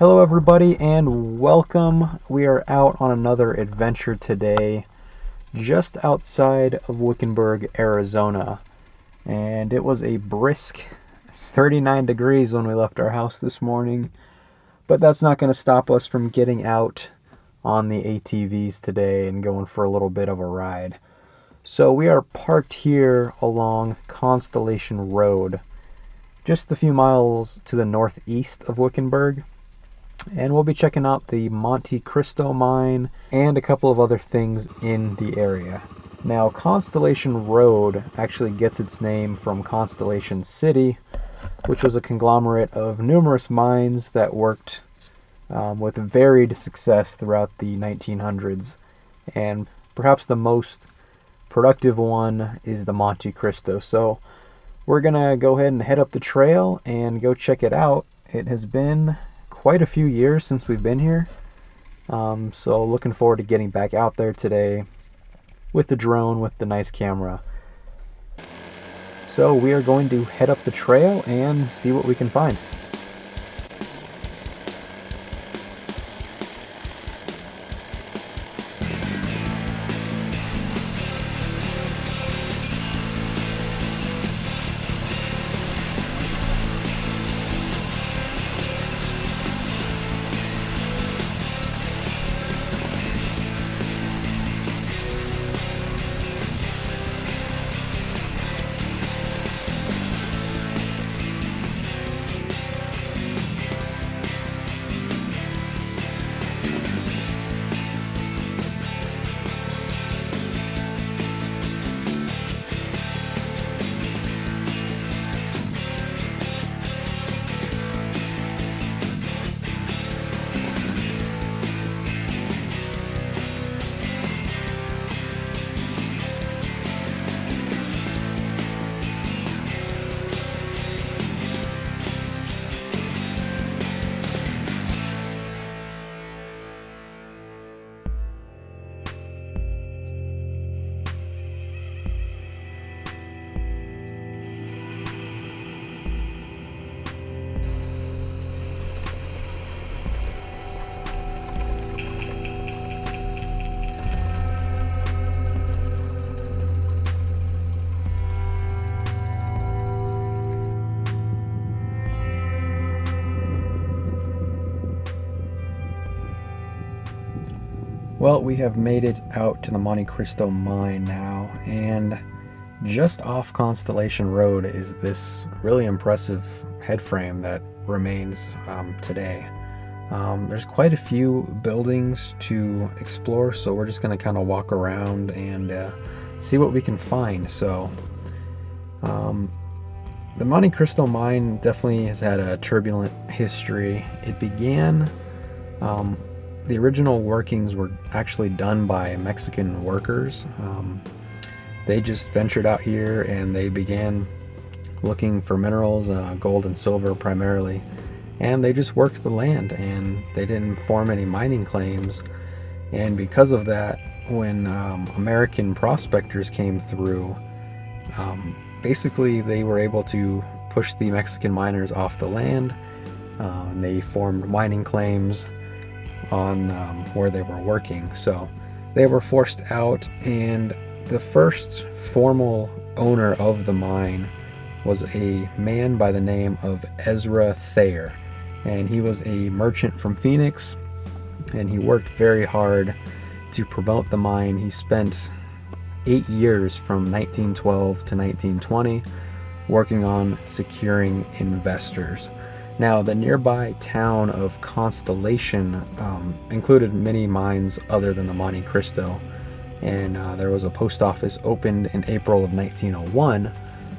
Hello everybody and welcome. We are out on another adventure today just outside of Wickenburg, Arizona. And it was a brisk 39 degrees when we left our house this morning. But that's not going to stop us from getting out on the ATVs today and going for a little bit of a ride. So we are parked here along Constellation Road, just a few miles to the northeast of Wickenburg. And we'll be checking out the Monte Christo Mine and a couple of other things in the area. Now, Constellation Road actually gets its name from Constellation City, which was a conglomerate of numerous mines that worked with varied success throughout the 1900s. And perhaps the most productive one is the Monte Christo. So we're going to go ahead and head up the trail and go check it out. It has been quite a few years since we've been here, so looking forward to getting back out there today with the drone, with the nice camera. So we are going to head up the trail and see what we can find. Well, we have made it out to the Monte Cristo Mine now, and just off Constellation Road is this really impressive head frame that remains today. There's quite a few buildings to explore, so we're just going to kind of walk around and see what we can find. So the Monte Cristo Mine definitely has had a turbulent history. It began the original workings were actually done by Mexican workers. They just ventured out here and they began looking for minerals, gold and silver primarily, and they just worked the land and they didn't form any mining claims. And because of that, when American prospectors came through, basically they were able to push the Mexican miners off the land, and they formed mining claims on where they were working. So they were forced out, and the first formal owner of the mine was a man by the name of Ezra Thayer, and he was a merchant from Phoenix, and he worked very hard to promote the mine. He spent 8 years from 1912 to 1920 working on securing investors. Now, the nearby town of Constellation included many mines other than the Monte Cristo, and there was a post office opened in April of 1901.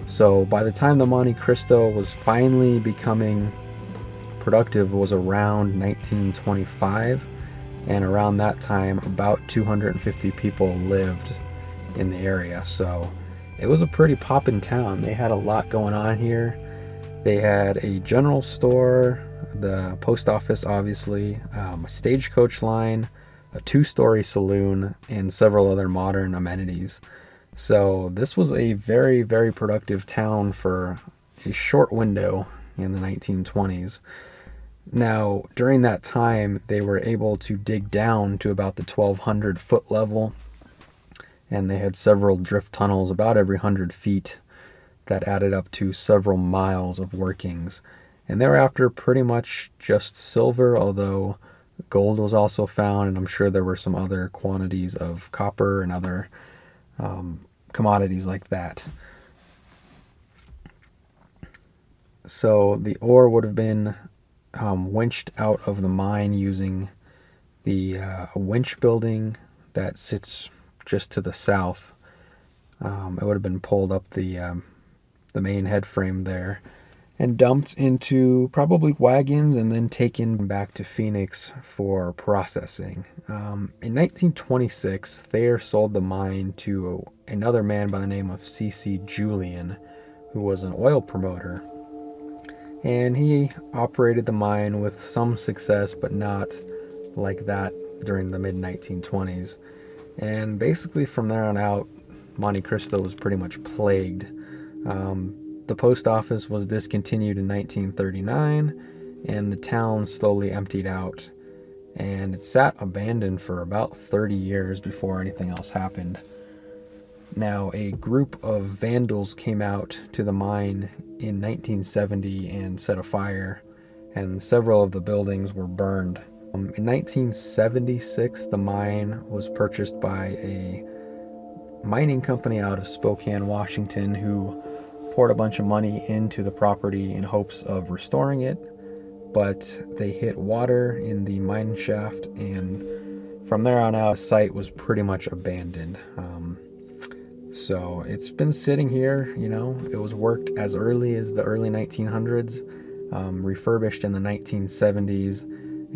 So by the time the Monte Cristo was finally becoming productive was around 1925, and around that time about 250 people lived in the area. So it was a pretty poppin' town. They had a lot going on here. They had a general store, the post office obviously, a stagecoach line, a 2-story saloon, and several other modern amenities. So this was a very, very productive town for a short window in the 1920s. Now, during that time, they were able to dig down to about the 1,200 foot level, and they had several drift tunnels about every 100 feet that added up to several miles of workings. And thereafter, pretty much just silver, although gold was also found, and I'm sure there were some other quantities of copper and other commodities like that. So the ore would have been winched out of the mine using the winch building that sits just to the south. It would have been pulled up the main head frame there and dumped into probably wagons and then taken back to Phoenix for processing. In 1926, Thayer sold the mine to another man by the name of C.C. Julian, who was an oil promoter. And he operated the mine with some success, but not like that during the mid-1920s. And basically from there on out, Monte Cristo was pretty much plagued. The post office was discontinued in 1939, and the town slowly emptied out. And it sat abandoned for about 30 years before anything else happened. Now, a group of vandals came out to the mine in 1970 and set a fire, and several of the buildings were burned. In 1976, the mine was purchased by a mining company out of Spokane, Washington, who poured a bunch of money into the property in hopes of restoring it, but they hit water in the mine shaft, and from there on out, the site was pretty much abandoned. So it's been sitting here, it was worked as early as the early 1900s, refurbished in the 1970s,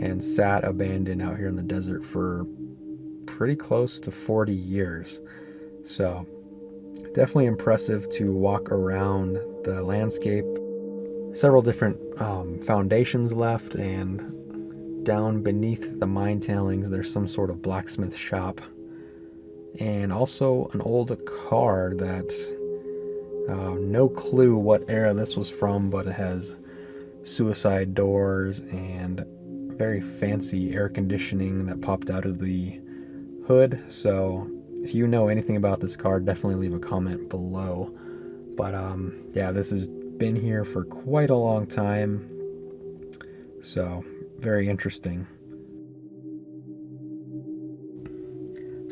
and sat abandoned out here in the desert for pretty close to 40 years. So definitely impressive to walk around the landscape. Several different foundations left, and down beneath the mine tailings there's some sort of blacksmith shop, and also an old car that no clue what era this was from, but it has suicide doors and very fancy air conditioning that popped out of the hood. So if you know anything about this car, definitely leave a comment below. But yeah, this has been here for quite a long time, so very interesting.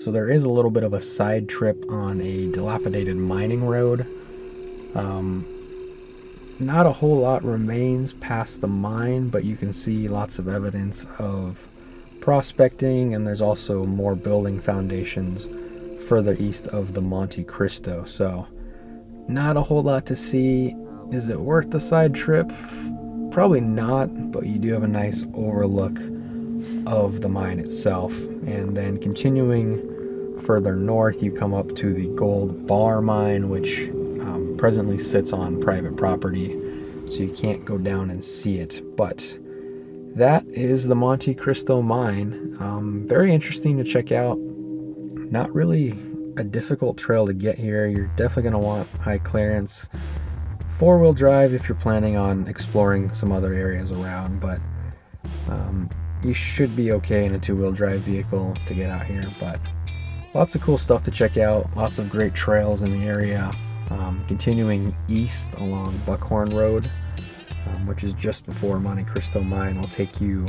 So there is a little bit of a side trip on a dilapidated mining road. Not a whole lot remains past the mine, but you can see lots of evidence of prospecting, and there's also more building foundations further east of the Monte Cristo. So not a whole lot to see. Is it worth the side trip? Probably not, but you do have a nice overlook of the mine itself. And then continuing further north, you come up to the Gold Bar Mine, which presently sits on private property, so you can't go down and see it. But that is the Monte Cristo Mine. Very interesting to check out. Not really a difficult trail to get here. You're definitely going to want high clearance. 4-wheel drive if you're planning on exploring some other areas around, but you should be okay in a 2-wheel drive vehicle to get out here. But lots of cool stuff to check out, lots of great trails in the area. Continuing east along Buckhorn Road, which is just before Monte Cristo Mine, will take you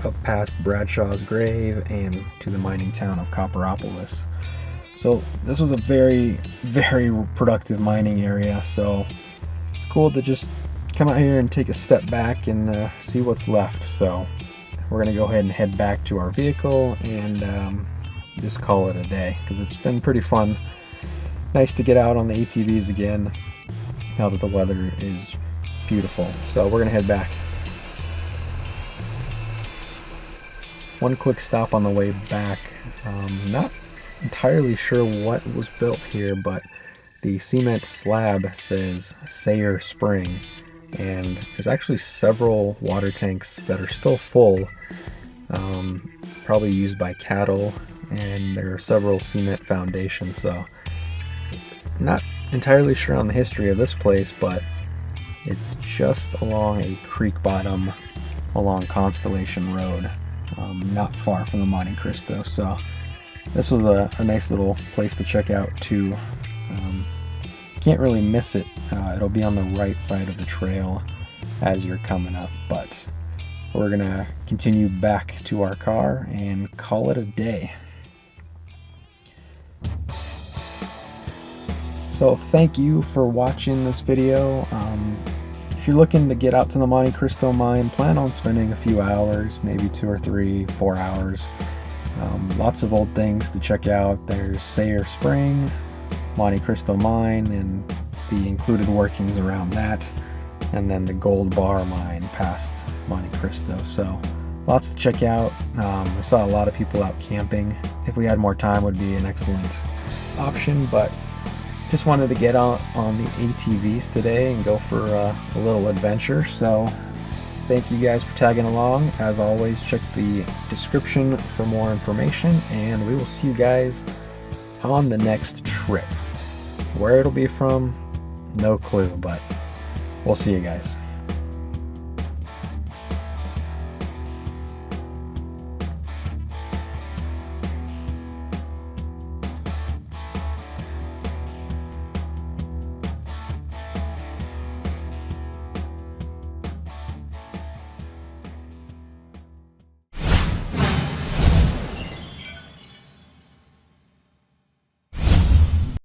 up past Bradshaw's grave and to the mining town of Copperopolis. So this was a very, very productive mining area, so it's cool to just come out here and take a step back and see what's left. So we're going to go ahead and head back to our vehicle and just call it a day, because it's been pretty fun. Nice to get out on the ATVs again now that the weather is beautiful. So we're going to head back. One quick stop on the way back. Not entirely sure what was built here, but the cement slab says Sayer Spring, and there's actually several water tanks that are still full, probably used by cattle, and there are several cement foundations. So not entirely sure on the history of this place, but it's just along a creek bottom along Constellation Road, not far from the Monte Cristo. So this was a nice little place to check out too. Can't really miss it. It'll be on the right side of the trail as you're coming up, but we're gonna continue back to our car and call it a day. So thank you for watching this video. If you're looking to get out to the Monte Cristo Mine, plan on spending a few hours, maybe 2 or 3, 4 hours. Lots of old things to check out. There's Sayre Spring, Monte Cristo Mine, and the included workings around that, and then the Gold Bar Mine past Monte Cristo. So lots to check out. We saw a lot of people out camping. If we had more time, would be an excellent option, but just wanted to get out on the ATVs today and go for a little adventure. So thank you guys for tagging along. As always, check the description for more information, and we will see you guys on the next trip. Where it'll be from, no clue, but we'll see you guys.